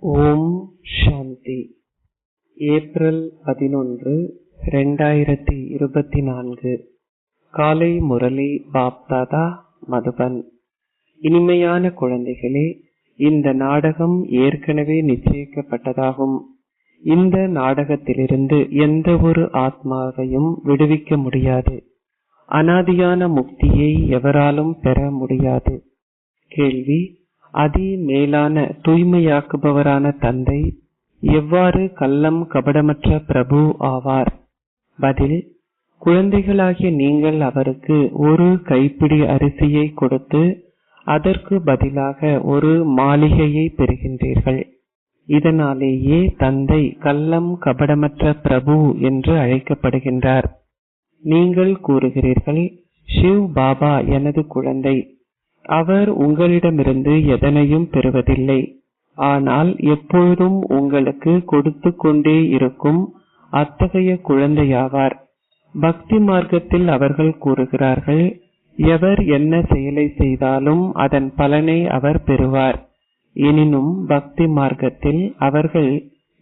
ஓம் சாந்தி. April 11, 2024. காலை முரளி பாப்தாதா, மதுபன். இனிமையான குழந்தைகளே, இந்த நாடகம் ஏற்கனவே நிச்சயிக்கப்பட்டதாகும். இந்த நாடகத்திலிருந்து எந்த ஒரு ஆத்மாவையும் விடுவிக்க முடியாது. அனாதியான முக்தியை எவராலும் பெற முடியாது. கேள்வி: அதி மேலான தூய்மையாக்குபவரான தந்தை எவ்வாறு கள்ளம் கபடமற்ற பிரபு ஆவார்? பதில்: குழந்தைகளாகிய நீங்கள் அவருக்கு ஒரு கைப்பிடி அரிசியை கொடுத்து அதற்கு பதிலாக ஒரு மாளிகையை பெறுகின்றீர்கள். இதனாலேயே தந்தை கள்ளம் கபடமற்ற பிரபு என்று அழைக்கப்படுகின்றார். நீங்கள் கூறுகிறீர்கள், ஷிவ் பாபா எனது குழந்தை. அவர் உங்களிடமிருந்து எதனையும் பெறுவதில்லை, ஆனால் எப்பொழுதும் உங்களுக்கு கொடுத்து கொண்டே இருக்கும் அத்தகைய குழந்தையாவார். பக்தி மார்க்கத்தில் அவர்கள் கூறுகிறார்கள், எவர் என்ன செயலை செய்தாலும் அதன் பலனை அவர் பெறுவார். எனினும் பக்தி மார்க்கத்தில் அவர்கள்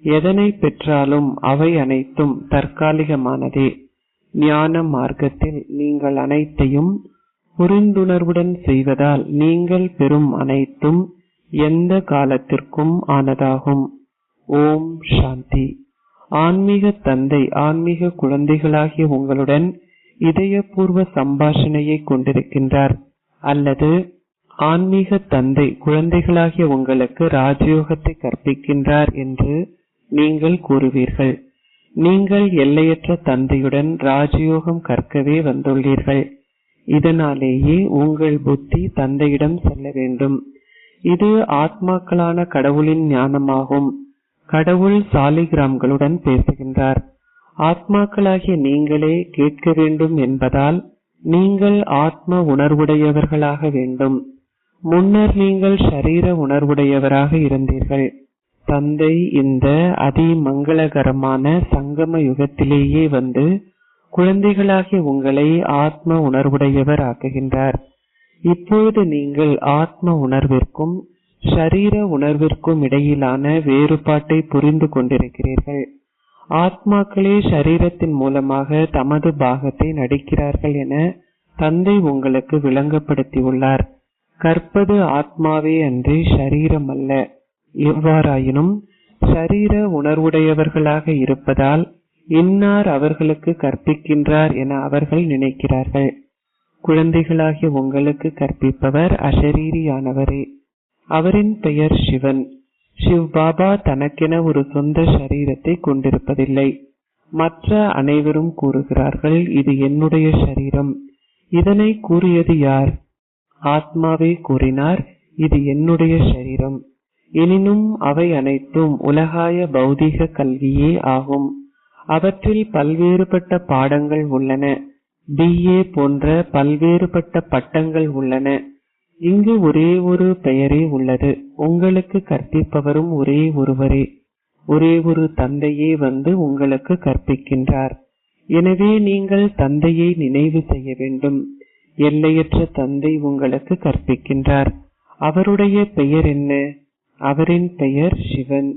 எதனை பெற்றாலும் அவை அனைத்தும் தற்காலிகமானதே. ஞான மார்க்கத்தில் நீங்கள் அனைத்தையும் புரிந்துணர்வுடன் செய்வதால் நீங்கள் பெறும் அனைத்தும் எந்த காலத்திற்கும் ஆனதாகும். ஓம் சாந்தி. ஆன்மீக தந்தை ஆன்மீக குழந்தைகளாகிய உங்களுடன் இதயபூர்வ சம்பாஷணையை கொண்டிருக்கின்றார். அல்லது ஆன்மீக தந்தை குழந்தைகளாகிய உங்களுக்கு ராஜயோகத்தை கற்பிக்கின்றார் என்று நீங்கள் கூறுவீர்கள். நீங்கள் எல்லையற்ற தந்தையுடன் ராஜயோகம் கற்கவே வந்துள்ளீர்கள். இதனாலேயே உங்கள் புத்தி தந்தையிடம் செல்ல வேண்டும். இது ஆத்மாக்களான கடவுளின் ஞானமாகும். கடவுள் சாலிகிராம்களுடன் பேசுகின்றார். ஆத்மாக்களாகிய நீங்களே கேட்க வேண்டும் என்பதால் நீங்கள் ஆத்ம உணர்வுடையவர்களாக வேண்டும். முன்னர் நீங்கள் ஷரீர உணர்வுடையவராக இருந்தீர்கள். தந்தை இந்த அதிமங்களகரமான சங்கம யுகத்திலேயே வந்து குழந்தைகளாகிய உங்களை ஆத்ம உணர்வுடையவர் ஆக்குகின்றார். இப்பொழுது நீங்கள் ஆத்ம உணர்விற்கும் ஷரீர உணர்விற்கும் இடையிலான வேறுபாட்டை புரிந்து கொண்டிருக்கிறீர்கள். ஆத்மாக்களே ஷரீரத்தின் மூலமாக தமது பாகத்தை நடிக்கிறார்கள் என தந்தை உங்களுக்கு விளங்கப்படுத்தியுள்ளார். கற்பது ஆத்மாவே அன்றி ஷரீரம் அல்ல. எவ்வாறாயினும் ஷரீர உணர்வுடையவர்களாக இருப்பதால் இன்னார் அவர்களுக்கு கற்பிக்கின்றார் என அவர்கள் நினைக்கிறார்கள். குழந்தைகளாகிய உங்களுக்கு கற்பிப்பவர் அஷரீரியானவரே. அவரின் பெயர் சிவன். சிவ் பாபா தனக்கென ஒரு சொந்த ஷரீரத்தை கொண்டிருப்பதில்லை. மற்ற அனைவரும் கூறுகிறார்கள், இது என்னுடைய ஷரீரம். இதனை கூறியது யார்? ஆத்மாவே கூறினார், இது என்னுடைய ஷரீரம். எனினும் அவை அனைத்தும் உலகாய பௌதீக கல்வியே ஆகும். அவற்றில் பல்வேறுபட்ட பாடங்கள் உள்ளன. BA போன்ற பல்வேறுபட்ட பட்டங்கள் உள்ளன. இங்கு ஒரே ஒரு பெயரே உள்ளது. உங்களுக்கு கற்பிப்பவரும் ஒரே ஒருவரே. ஒரே ஒரு தந்தையே வந்து உங்களுக்கு கற்பிக்கின்றார். எனவே நீங்கள் தந்தையை நினைவு செய்ய வேண்டும். எல்லையற்ற தந்தை உங்களுக்கு கற்பிக்கின்றார். அவருடைய பெயர் என்ன? அவரின் பெயர் சிவன்.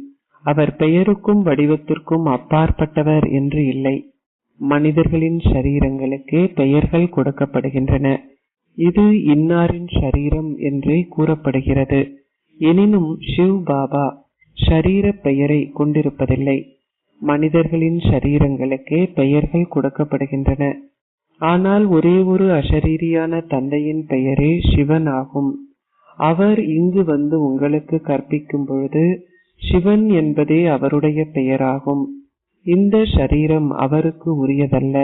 அவர் பெயருக்கும் வடிவத்திற்கும் அப்பாற்பட்டவர் என்று இல்லை. மனிதர்களின் ஷரீரங்களுக்கே பெயர்கள் கொடுக்கப்படுகின்றன. இது இன்னாரின் ஷரீரம் என்றே கூறப்படுகிறது. எனினும் ஷிவ் பாபா ஷரீர பெயரை கொண்டிருப்பதில்லை. மனிதர்களின் ஷரீரங்களுக்கே பெயர்கள் கொடுக்கப்படுகின்றன. ஆனால் ஒரே ஒரு அஷரீரியான தந்தையின் பெயரே சிவன் ஆகும். அவர் இங்கு வந்து உங்களுக்கு கற்பிக்கும் பொழுது சிவன் என்பதே அவருடைய பெயராகும். இந்த ஷரீரம் அவருக்கு உரியதல்ல.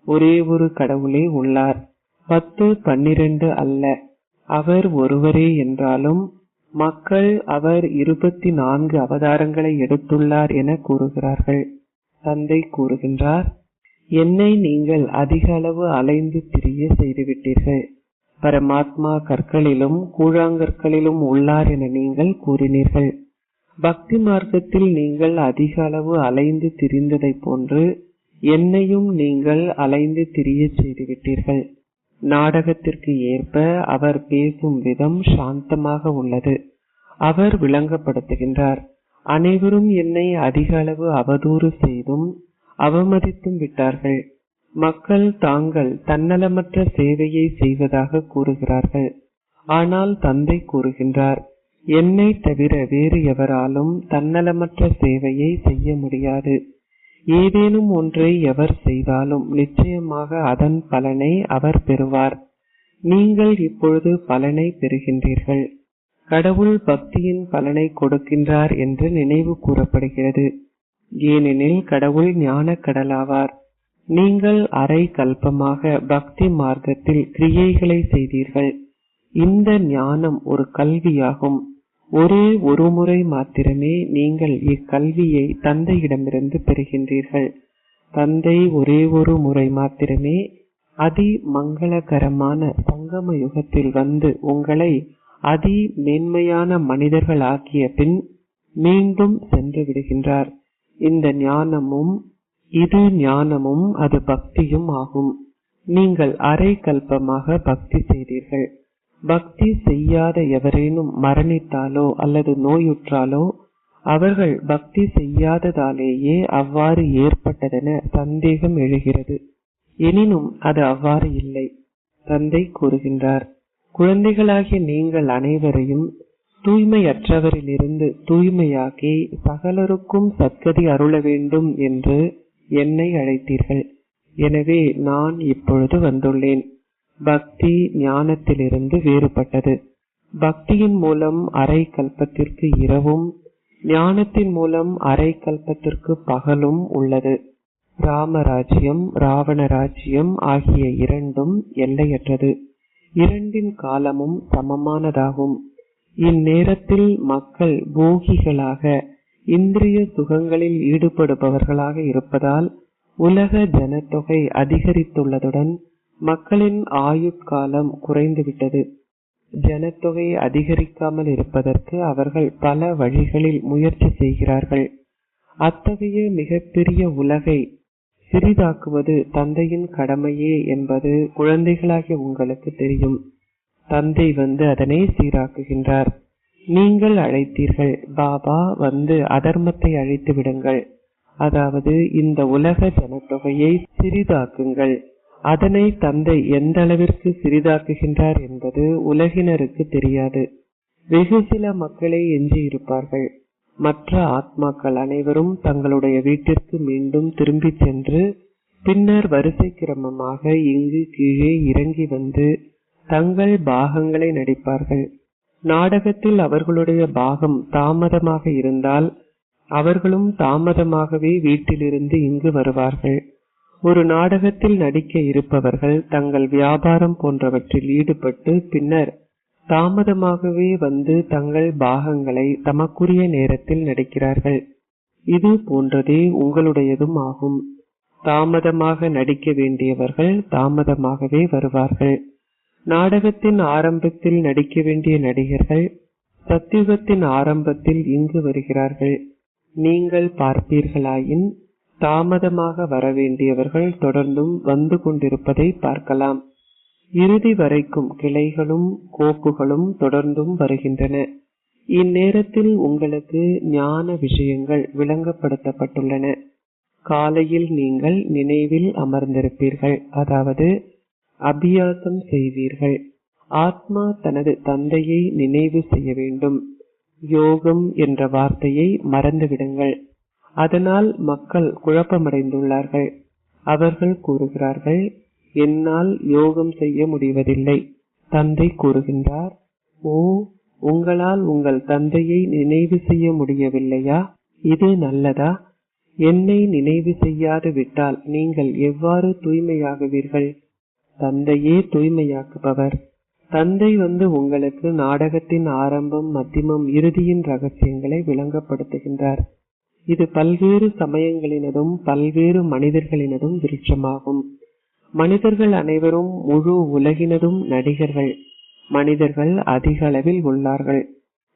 ஒரே ஒரு கடவுளே உள்ளார். 10, 12 அல்ல. அவர் ஒருவரே என்றாலும் மக்கள் அவர் 24 அவதாரங்களை எடுத்துள்ளார் என கூறுகிறார்கள். தந்தை கூறுகின்றார், என்னை நீங்கள் அதிக அளவு அலைந்து திரிய செய்துவிட்டீர்கள். பரமாத்மா கற்களிலும் கூழாங்கற்களிலும் உள்ளார் என நீங்கள் கூறினீர்கள். பக்தி மார்க்கத்தில் நீங்கள் அதிக அளவு அலைந்து திரிந்ததை போன்று என்னையும் நீங்கள் அலைந்து திரிய செய்துவிட்டீர்கள். நாடகத்திற்கு ஏற்ப அவர் பேசும் விதம் சாந்தமாக உள்ளது. அவர் விளங்கப்படுத்துகின்றார். அனைவரும் என்னை அதிக அளவு அவதூறு செய்தும் அவமதித்தும் விட்டார்கள். மக்கள் தாங்கள் தன்னலமற்ற சேவையை செய்வதாக கூறுகிறார்கள். ஆனால் தந்தை கூறுகின்றார், என்னை தவிர வேறு எவராலும் தன்னலமற்ற சேவையை செய்ய முடியாது. ஏதேனும் ஒன்றை எவர் செய்தாலும் நிச்சயமாக அதன் பலனை அவர் பெறுவார். நீங்கள் இப்பொழுது பலனை பெறுகின்றீர்கள். கடவுள் பக்தியின் பலனை கொடுக்கின்றார் என்று நினைவு கூறப்படுகிறது. ஏனெனில் கடவுள் ஞான கடலாவார். நீங்கள் அரை கல்பமாக பக்தி மார்க்கத்தில் கிரியைகளை செய்தீர்கள். இந்த ஞானம் ஒரு கல்வியாகும். ஒரே ஒரு முறை மாத்திரமே நீங்கள் இக்கல்வியை தந்தையிடமிருந்து பெறுகின்றீர்கள். தந்தை ஒரே ஒரு முறை மாத்திரமே அதி மங்களகரமான சங்கம யுகத்தில் வந்து உங்களை அதி மேன்மையான மனிதர்கள் ஆக்கிய பின் மீண்டும் சென்று விடுகின்றார். இந்த ஞானமும் அது பக்தியும் ஆகும். நீங்கள் அரை கல்பமாக பக்தி செய்தீர்கள். பக்தி செய்யாத எவரேனும் மரணித்தாலோ அல்லது நோயுற்றாலோ அவர்கள் பக்தி செய்யாததாலேயே அவ்வாறு ஏற்பட்டதென சந்தேகம் எழுகிறது. எனினும் அது அவ்வாறு இல்லை. தந்தை கூறுகின்றார், குழந்தைகளாகிய நீங்கள் அனைவரையும் தூய்மையற்றவரிலிருந்து தூய்மையாக்கி சகலருக்கும் சத்கதி அருள வேண்டும் என்று என்னை அழைத்தீர்கள். எனவே நான் இப்பொழுது வந்துள்ளேன். பக்தி ஞானத்திலிருந்து வேறுபட்டது. பக்தியின் மூலம் அரை கல்பத்திற்கு இரவும், ஞானத்தின் மூலம் அரை கல்பத்திற்கு பகலும் உள்ளது. ராமராஜ்யம், ராவண ராஜ்யம் ஆகிய இரண்டும் எல்லையற்றது. இரண்டின் காலமும் சமமானதாகும். இந்நேரத்தில் மக்கள் போகிகளாக இந்திரிய சுகங்களில் ஈடுபடுபவர்களாக இருப்பதால் உலக ஜனத்தொகை அதிகரித்துள்ளதுடன் மக்களின் ஆயுட்காலம் குறைந்துவிட்டது. ஜனத்தொகை அதிகரிக்காமல் இருப்பதற்கு அவர்கள் பல வழிகளில் முயற்சி செய்கிறார்கள். அத்தகைய மிகப்பெரிய உலகை சிறிதாக்குவது தந்தையின் கடமையே என்பது குழந்தைகளாகிய உங்களுக்கு தெரியும். தந்தை வந்து அதனை சீராக்குகின்றார். நீங்கள் அழைத்தீர்கள், பாபா வந்து அதர்மத்தை அழித்து விடுங்கள், அதாவது இந்த உலக ஜனத்தொகையை சிறிதாக்குங்கள். அதனை தந்தை எந்த அளவிற்கு சிறிதாக்குகின்றார் என்பது உலகினருக்கு தெரியாது. வெகு சில மக்களே எஞ்சி இருப்பார்கள். மற்ற ஆத்மாக்கள் அனைவரும் தங்களுடைய வீட்டிற்கு மீண்டும் திரும்பி சென்று பின்னர் வரிசை கிரமமாக இங்கு கீழே இறங்கி வந்து தங்கள் பாகங்களை நடிப்பார்கள். நாடகத்தில் அவர்களுடைய பாகம் தாமதமாக இருந்தால் அவர்களும் தாமதமாகவே வீட்டிலிருந்து இங்கு வருவார்கள். ஒரு நாடகத்தில் நடிக்க இருப்பவர்கள் தங்கள் வியாபாரம் போன்றவற்றில் ஈடுபட்டு பின்னர் தாமதமாகவே வந்து தங்கள் பாகங்களை தமக்குரிய நேரத்தில் நடிக்கிறார்கள். இது போன்றதே உங்களுடையதும் ஆகும். தாமதமாக நடிக்க வேண்டியவர்கள் தாமதமாகவே வருவார்கள். நாடகத்தின் ஆரம்பத்தில் நடிக்க வேண்டிய நடிகர்கள் சத்யுகத்தின் ஆரம்பத்தில் இங்கு வருகிறார்கள். நீங்கள் பார்ப்பீர்களாயின் தாமதமாக வரவேண்டியவர்கள் தொடர்ந்தும் வந்து கொண்டிருப்பதை பார்க்கலாம். இறுதி வரைக்கும் கிளைகளும் கோப்புகளும் தொடர்ந்தும் வருகின்றன. இந்நேரத்தில் உங்களுக்கு ஞான விஷயங்கள் விளங்கப்படுத்தப்பட்டுள்ளன. காலையில் நீங்கள் நினைவில் அமர்ந்திருப்பீர்கள், அதாவது அபியாசம் செய்வீர்கள். ஆத்மா தனது தந்தையை நினைவு செய்ய வேண்டும். யோகம் என்ற வார்த்தையை மறந்துவிடுங்கள். அதனால் மக்கள் குழப்பமடைந்துள்ளார்கள். அவர்கள் கூறுகிறார்கள், என்னால் யோகம் செய்ய முடிவதில்லை. தந்தை கூறுகின்றார், ஓ, உங்களால் உங்கள் தந்தையை நினைவு செய்ய முடியவில்லையா? இது நல்லதா? என்னை நினைவு செய்யாது விட்டால் நீங்கள் எவ்வாறு தூய்மையாகுவீர்கள்? தந்தையே தூய்மையாக்குபவர். தந்தை வந்து உங்களுக்கு நாடகத்தின் ஆரம்பம், மத்தியமம், இறுதியின் ரகசியங்களை விளங்கப்படுத்துகின்றார். இது பல்வேறு சமயங்களினதும் பல்வேறு மனிதர்களினதும் விருட்சமாகும். மனிதர்கள் அனைவரும் முழு உலகினதும் நடிகர்கள். மனிதர்கள் அதிக அளவில் உள்ளார்கள்.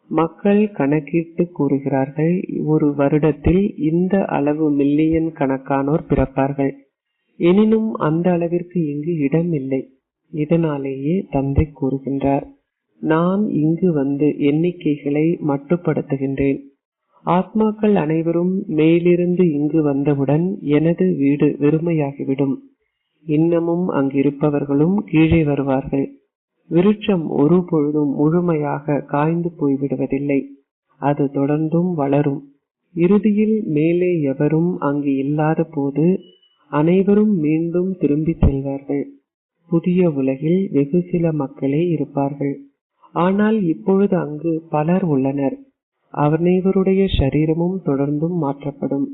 மக்கள் கணக்கிட்டு கூறுகிறார்கள், ஒரு வருடத்தில் இந்த அளவு மில்லியன் கணக்கானோர் பிறப்பார்கள். எனினும் அந்த அளவிற்கு இங்கு இடம் இல்லை. இதனாலேயே தந்தை கூறுகின்றார், நான் இங்கு வந்து எண்ணிக்கைகளை மட்டுப்படுத்துகின்றேன். ஆத்மாக்கள் அனைவரும் மேலிருந்து இங்கு வந்தவுடன் எனது வீடு வெறுமையாகிவிடும். இன்னமும் அங்கிருப்பவர்களும் கீழே வருவார்கள். விருட்சம் ஒரு பொழுதும் முழுமையாக காய்ந்து போய்விடுவதில்லை. அது தொடர்ந்தும் வளரும். இறுதியில் மேலே எவரும் அங்கு இல்லாத போது அனைவரும் மீண்டும் திரும்பி செல்வார்கள். புதிய உலகில் வெகு சில மக்களே இருப்பார்கள். ஆனால் இப்பொழுது அங்கு பலர் உள்ளனர். அனைவருடைய சரீரமும் தொடர்ந்தும் மாற்றப்படும்.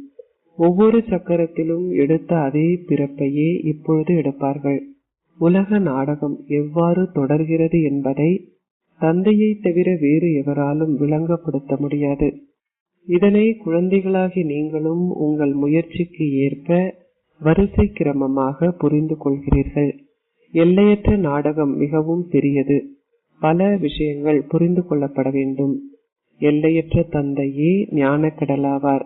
ஒவ்வொரு சக்கரத்திலும் எடுத்த அதே பிறப்பையே இப்பொழுது எடுப்பார்கள். உலக நாடகம் எவ்வாறு தொடர்கிறது என்பதை தந்தையை தவிர வேறு எவராலும் விளங்கப்படுத்த முடியாது. இதனை குழந்தைகளாகி நீங்களும் உங்கள் முயற்சிக்கு ஏற்ப வரிசை கிரமமாக புரிந்து கொள்கிறீர்கள். எல்லையற்ற நாடகம் மிகவும் பெரியது. பல விஷயங்கள் புரிந்து கொள்ளப்பட வேண்டும். எல்லையற்ற தந்தையே ஞானக்கடலாவார்.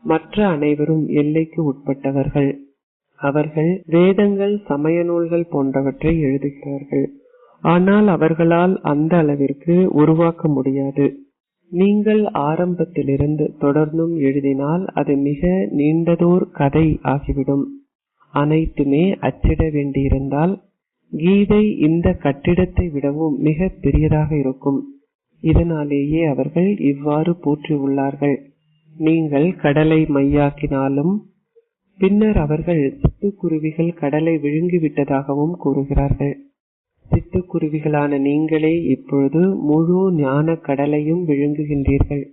மற்ற அனைவரும் எல்லைக்கு உட்பட்டவர்கள். அவர்கள் வேதங்கள், சமய நூல்கள் போன்றவற்றை எழுதுகிறார்கள். ஆனால் அவர்களால் அந்த அளவிற்கு உருவாக்க முடியாது. நீங்கள் ஆரம்பத்திலிருந்து தொடர்ந்தும் எழுதினால் அது மிக நீண்டதோர் கதை ஆகிவிடும். அனைத்துமே அச்சிட வேண்டியிருந்தால் கீதை இந்த கட்டிடத்தை விடவும் மிக பெரியதாக இருக்கும். இதனாலேயே அவர்கள் இவ்வாறு போற்றியுள்ளார்கள். நீங்கள் கடலை மையாக்கினாலும் பின்னர் அவர்கள் சிட்டுக்குருவிகள் கடலை விழுங்கிவிட்டதாகவும் கூறுகிறார்கள். சிட்டுக்குருவிகளான நீங்களே இப்பொழுது முழு ஞான கடலையும் விழுங்குகின்றீர்கள்.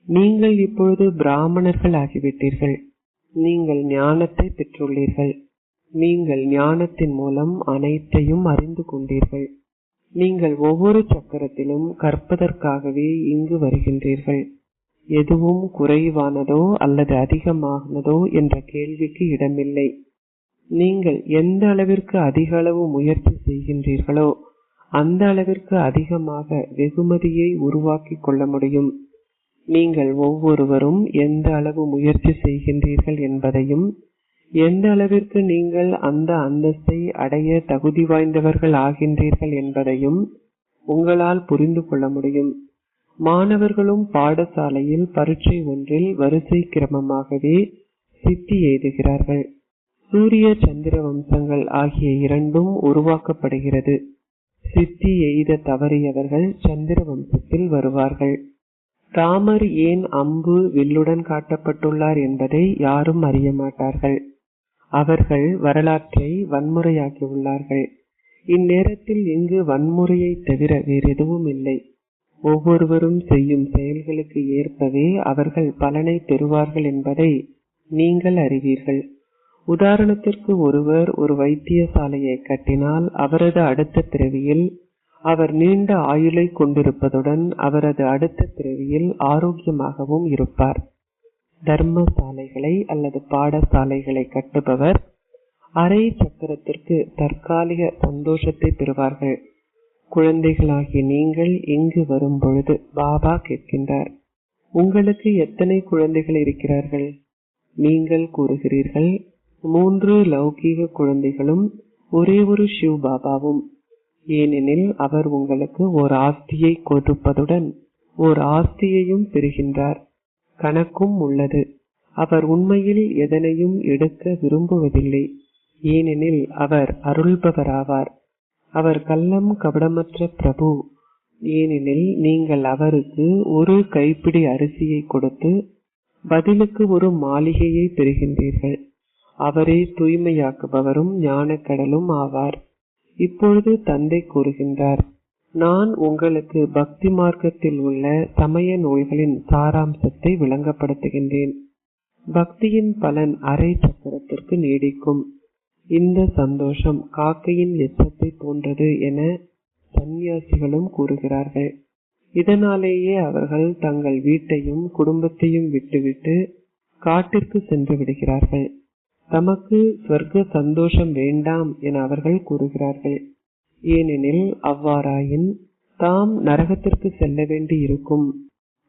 நீங்கள் இப்பொழுது பிராமணர்கள் ஆகிவிட்டீர்கள். நீங்கள் ஞானத்தை பெற்றுள்ளீர்கள். நீங்கள் ஞானத்தின் மூலம் அனைத்தையும் அறிந்து கொண்டீர்கள். நீங்கள் ஒவ்வொரு சக்கரத்திலும் கற்பதற்காகவே இங்கு வருகின்றீர்கள். எதுவும் குறைவானதோ அல்லது அதிகமானதோ என்ற கேள்விக்கு இடமில்லை. நீங்கள் எந்த அளவிற்கு அதிக அளவு முயற்சி செய்கின்றீர்களோ அந்த அளவிற்கு அதிகமாக வெகுமதியை உருவாக்கி கொள்ள முடியும். நீங்கள் ஒவ்வொருவரும் எந்த அளவு முயற்சி செய்கின்றீர்கள் என்பதையும் எந்த அளவிற்கு நீங்கள் அந்த அந்தஸ்தை அடைய தகுதி வாய்ந்தவர்கள் ஆகின்றீர்கள் என்பதையும் உங்களால் புரிந்து கொள்ள முடியும். மாணவர்களும் பாடசாலையில் பரீட்சை ஒன்றில் வரிசை கிரமமாகவே சித்தி எய்துகிறார்கள். சூரிய சந்திர வம்சங்கள் ஆகிய இரண்டும் உருவாக்கப்படுகிறது. சித்தி எய்த தவறியவர்கள் சந்திர வம்சத்தில் வருவார்கள். ராமர் ஏன் அம்பு வில்லுடன் காட்டப்பட்டுள்ளார் என்பதை யாரும் அறிய மாட்டார்கள். அவர்கள் வரலாற்றை வன்முறையாக்கியுள்ளார்கள். இந்நேரத்தில் இங்கு வன்முறையை தவிர வேறு எதுவும் இல்லை. ஒவ்வொருவரும் செய்யும் செயல்களுக்கு ஏற்பவே அவர்கள் பலனை பெறுவார்கள் என்பதை நீங்கள் அறிவீர்கள். உதாரணத்திற்கு ஒருவர் ஒரு வைத்தியசாலையை கட்டினால் அவரது அடுத்த பிறவியில் அவர் நீண்ட ஆயுளை கொண்டிருப்பதுடன் அவரது அடுத்த பிறவியில் ஆரோக்கியமாகவும் இருப்பார். தர்மசாலைகளை அல்லது பாடசாலைகளை கட்டுபவர் அரை சக்கரத்திற்கு தற்காலிக சந்தோஷத்தை பெறுவார்கள். குழந்தைகளாகிய நீங்கள் இங்கு வரும் பொழுது பாபா கேட்கின்றார், உங்களுக்கு எத்தனை குழந்தைகள் இருக்கிறார்கள்? நீங்கள் கூறுகிறீர்கள், 3 லௌகீக குழந்தைகளும் ஒரே ஒரு சிவ் பாபாவும். ஏனெனில் அவர் உங்களுக்கு ஓர் ஆஸ்தியை கொடுப்பதுடன் ஓர் ஆஸ்தியையும் பெறுகின்றார். கணக்கும் உள்ளது. அவர் உண்மையில் எதனையும் எடுக்க விரும்புவதில்லை. ஏனெனில் அவர் அருள்பவராவார். அவர் கள்ளம் கபடமற்ற பிரபு. ஏனெனில் நீங்கள் அவருக்கு ஒரு கைப்பிடி அரிசியை கொடுத்து பதிலுக்கு ஒரு மாளிகையை பெறுகின்றீர்கள். அவரே தூய்மையாக்குபவரும் ஞானக்கடலும் ஆவார். இப்பொழுது தந்தை கூறுகின்றார், நான் உங்களுக்கு பக்தி மார்க்கத்தில் உள்ள சமய நூல்களின் சாராம்சத்தை விளங்கப்படுத்துகின்றேன். பக்தியின் பலன் அரை சக்கரத்திற்கு நீடிக்கும். இந்த சந்தோஷம் காக்கையின் எச்சத்தை போன்றது என சந்நியாசிகளும் கூறுகிறார்கள். இதனாலேயே அவர்கள் தங்கள் வீட்டையும் குடும்பத்தையும் விட்டுவிட்டு காட்டிற்கு சென்று விடுகிறார்கள். தமக்கு ஸ்வர்க்க சந்தோஷம் வேண்டாம் என அவர்கள் கூறுகிறார்கள். ஏனெனில் அவ்வாறாயின் தாம் நரகத்திற்கு செல்ல வேண்டி இருக்கும்.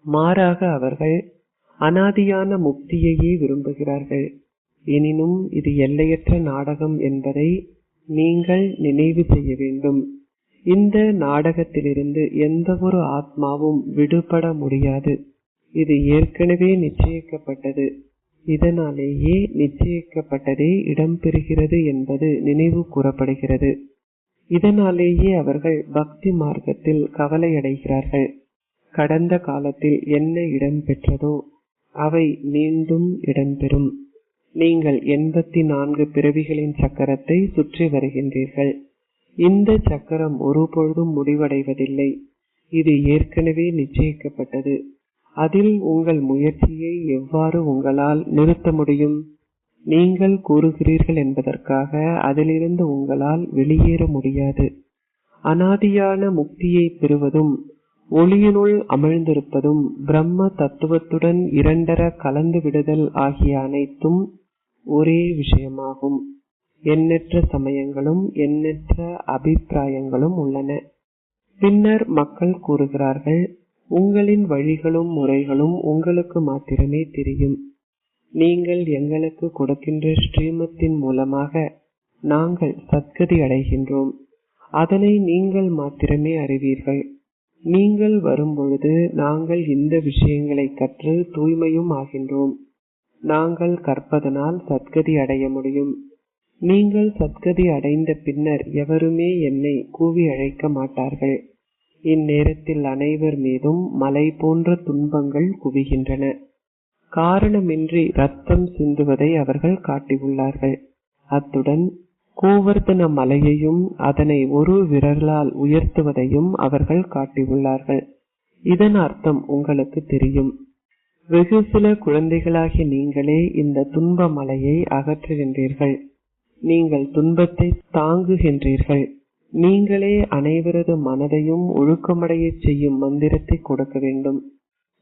மாறாக அவர்கள் அனாதியான முக்தியையே விரும்புகிறார்கள். எனினும் இது எல்லையற்ற நாடகம் என்பதை நீங்கள் நினைவு செய்ய வேண்டும். இந்த நாடகத்திலிருந்து எந்த ஒரு ஆத்மாவும் விடுபட முடியாது. இது ஏற்கனவே நிச்சயிக்கப்பட்டது, இதனாலேயே நிச்சயிக்கப்பட்டதே இடம்பெறுகிறது என்பது நினைவு கூறப்படுகிறது. இதனாலேயே அவர்கள் பக்தி மார்க்கத்தில் கவலையடைகிறார்கள். கடந்த காலத்தில் என்ன இடம்பெற்றதோ அவை மீண்டும் இடம்பெறும். நீங்கள் 84 பிறவிகளின் சக்கரத்தை சுற்றி வருகின்றீர்கள். இந்த சக்கரம் ஒருபொழுதும் முடிவடைவதில்லை. இது ஏற்கனவே நிச்சயிக்கப்பட்டது. அதில் உங்கள் முயற்சியை எவ்வாறு உங்களால் நிறுத்த முடியும்? நீங்கள் கூறுகிறீர்கள் என்பதற்காக அதிலிருந்து உங்களால் வெளியேற முடியாது. அனாதியான முக்தியை பெறுவதும் ஒளியினுள் அமிழ்ந்திருப்பதும் பிரம்ம தத்துவத்துடன் இரண்டர கலந்து விடுதல் ஆகிய அனைத்தும் ஒரே விஷயமாகும். எண்ணற்ற சமயங்களும் எண்ணற்ற அபிப்பிராயங்களும் உள்ளன. பின்னர் மக்கள் கூறுகிறார்கள், உங்களின் வழிகளும் முறைகளும் உங்களுக்கு மாத்திரமே தெரியும். நீங்கள் எங்களுக்கு கொடுக்கின்ற ஸ்ரீமத்தின் மூலமாக நாங்கள் சத்கதி அடைகின்றோம். அதனை நீங்கள் மாத்திரமே அறிவீர்கள். நீங்கள் வரும்பொழுது நாங்கள் இந்த விஷயங்களை கற்று தூய்மையும் ஆகின்றோம். நாங்கள் கற்பதனால் சத்கதி அடைய முடியும். நீங்கள் சத்கதி அடைந்த பின்னர் எவருமே என்னை கூவி அழைக்க மாட்டார்கள். இந்நேரத்தில் அனைவர் மீதும் மலை போன்ற துன்பங்கள் குவிகின்றன. காரணமின்றி ரத்தம் சிந்துவதை அவர்கள் காட்டியுள்ளார்கள். அத்துடன் கோவர்தன மலையையும் அதனை ஒரு விரலால் உயர்த்துவதையும் அவர்கள் காட்டியுள்ளார்கள். இதன் அர்த்தம் உங்களுக்கு தெரியும். வெகு சில குழந்தைகளாகி நீங்களே இந்த துன்ப மலையை அகற்றுகின்றீர்கள். நீங்கள் துன்பத்தை தாங்குகின்றீர்கள். நீங்களே அனைவரது மனதையும் ஒழுக்கமடைய செய்யும் மந்திரத்தை கொடுக்க வேண்டும்.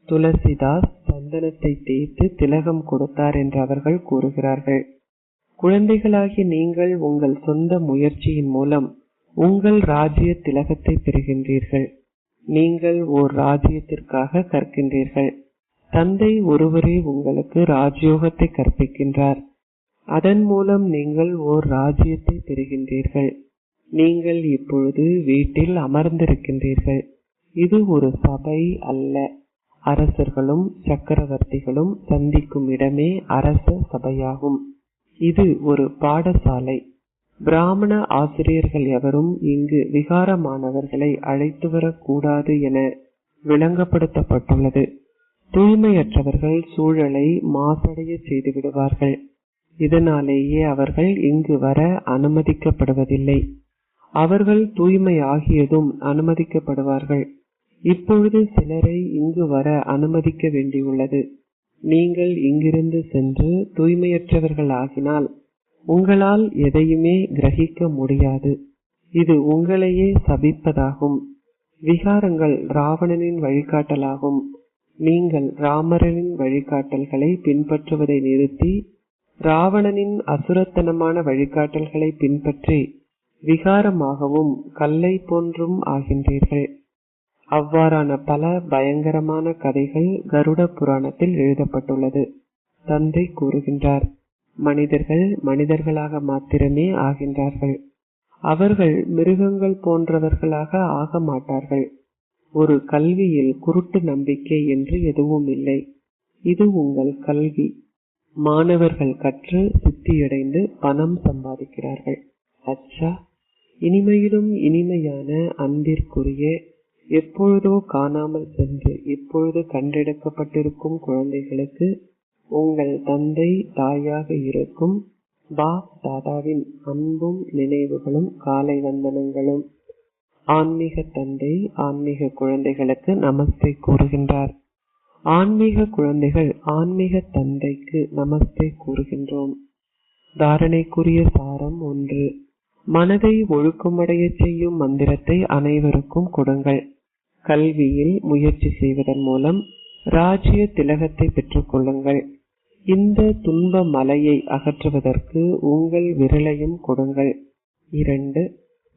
துளசிதாஸ் சந்தனத்தை தேய்த்து திலகம் கொடுத்தார் என்று அவர்கள் கூறுகிறார்கள். குழந்தைகளாகி நீங்கள் உங்கள் சொந்த முயற்சியின் மூலம் உங்கள் ராஜ்ய திலகத்தை பெறுகின்றீர்கள். நீங்கள் ஓர் ராஜ்யத்திற்காக கற்கின்றீர்கள். தந்தை ஒருவரே உங்களுக்கு ராஜயோகத்தை கற்பிக்கின்றார். அதன் மூலம் நீங்கள் ஓர் ராஜ்யத்தை பெறுகின்றீர்கள். நீங்கள் இப்பொழுது வீட்டில் அமர்ந்திருக்கின்றீர்கள். இது ஒரு சபை அல்ல. அரசர்களும் சக்கரவர்த்திகளும் சந்திக்கும் இடமே அரச சபையாகும். இது ஒரு பாடசாலை. பிராமண ஆசிரியர்கள் எவரும் இங்கு விகாரமானவர்களை அழைத்து வரக்கூடாது என விளங்கப்படுத்தப்பட்டுள்ளது. தூய்மையற்றவர்கள் சூழலை மாசடைய செய்து விடுவார்கள். இதனாலேயே அவர்கள் இங்கு வர அனுமதிக்கப்படுவதில்லை. அவர்கள் தூய்மை ஆகியதும் அனுமதிக்கப்படுவார்கள். இப்பொழுது சிலரை இங்கு வர அனுமதிக்க வேண்டியுள்ளது. நீங்கள் இங்கிருந்து சென்று தூய்மையற்றவர்கள் ஆகினால் உங்களால் எதையுமே கிரகிக்க முடியாது. இது உங்களையே சபிப்பதாகும். விகாரங்கள் ராவணனின் வழிகாட்டலாகும். நீங்கள் ராமரின் வழிகாட்டல்களை பின்பற்றுவதை நிறுத்தி ராவணனின் அசுரத்தனமான வழிகாட்டல்களை பின்பற்றி விகாரமாகவும் கல்லை போன்றும் ஆகின்றீர்கள். அவ்வாறான பல பயங்கரமான கதைகள் கருட புராணத்தில் எழுதப்பட்டுள்ளது. தந்தை கூறுகின்றார், மனிதர்கள் மனிதர்களாக மாத்திரமே ஆகின்றார்கள். அவர்கள் மிருகங்கள் போன்றவர்களாக ஆக மாட்டார்கள். ஒரு கல்வியில் குருட்டு நம்பிக்கை என்று எதுவும் இல்லை. இது உங்கள் கல்வி. மாணவர்கள் கற்று சித்தியடைந்து பணம் சம்பாதிக்கிறார்கள். அச்சா, இனிமையிலும் இனிமையான அன்பிற்குரிய எப்பொழுதோ காணாமல் சென்று இப்பொழுது கண்டெடுக்கப்பட்டிருக்கும் குழந்தைகளுக்கு உங்கள் தந்தை தாயாக இருக்கும் பாப் தாதாவின் அன்பும் நினைவுகளும் காலை வந்தனங்களும். ஆன்மீக தந்தை ஆன்மீக குழந்தைகளுக்கு நமஸ்தே கூறுகின்றார். ஆன்மீக குழந்தைகள் ஆன்மீக தந்தைக்கு நமஸ்தே கூறுகின்றோம். தாரணைக்குரிய சாரம் 1. மனதை ஒழுக்கமடைய செய்யும் மந்திரத்தை அனைவருக்கும் கொடுங்கள். கல்வியில் முயற்சி செய்வதன் மூலம் ராஜ்ய திலகத்தை பெற்றுக் கொள்ளுங்கள். இந்த துன்ப மலையை அகற்றுவதற்கு உங்கள் விரலையும் கொடுங்கள். 2.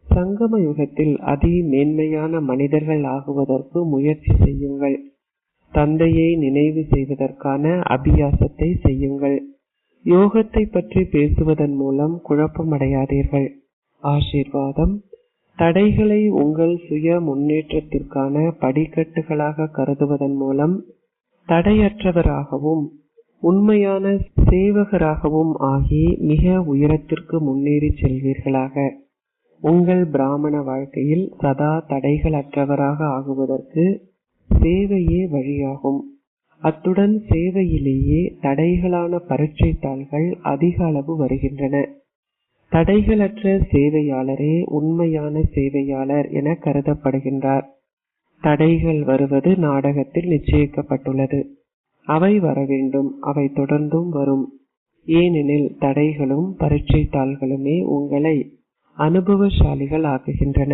சங்கம யுகத்தில் அதி மேன்மையான மனிதர்கள் ஆகுவதற்கு முயற்சி செய்யுங்கள். தந்தையை நினைவு செய்வதற்கான அபியாசத்தை செய்யுங்கள். யோகத்தை பற்றி பேசுவதன் மூலம் குழப்பமடையாதீர்கள். ஆசீர்வாதம். தடைகளை உங்கள் சுய முன்னேற்றத்திற்கான படிக்கட்டுகளாக கருதுவதன் மூலம் தடையற்றவராகவும் உண்மையான சேவகராகவும் ஆகி மிக உயரத்திற்கு முன்னேறி செல்வீர்களாக. உங்கள் பிராமண வாழ்க்கையில் சதா தடைகளற்றவராக ஆகுவதற்கு சேவையே வழியாகும். அத்துடன் சேவையிலேயே தடைகளான பரீட்சை தாள்கள் அதிக அளவு வருகின்றன. தடைகளற்ற சேவையாளரே உண்மையான சேவையாளர் என கருதப்படுகின்றார். தடைகள் வருவது நாடகத்தில் நிச்சயிக்கப்பட்டுள்ளது. அவை வர வேண்டும், அவை தொடர்ந்தும் வரும். ஏனெனில் தடைகளும் பரீட்சை தாள்களுமே உங்களை அனுபவசாலிகள் ஆக்குகின்றன.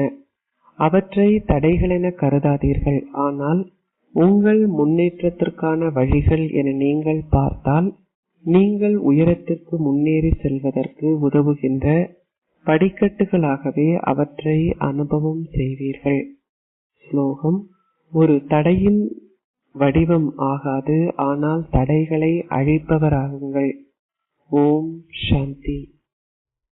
அவற்றை தடைகளென கருதாதீர்கள். ஆனால் உங்கள் முன்னேற்றத்திற்கான வழிகள் என நீங்கள் பார்த்தால், நீங்கள் உயரத்திற்கு முன்னேறி செல்வதற்கு உதவுகின்ற படிக்கட்டுகளாகவே அவற்றை அனுபவம் செய்வீர்கள். ஸ்லோகம்: ஒரு தடையின் வடிவம் ஆகாது, ஆனால் தடைகளை அழிப்பவராகுங்கள். ஓம் சாந்தி.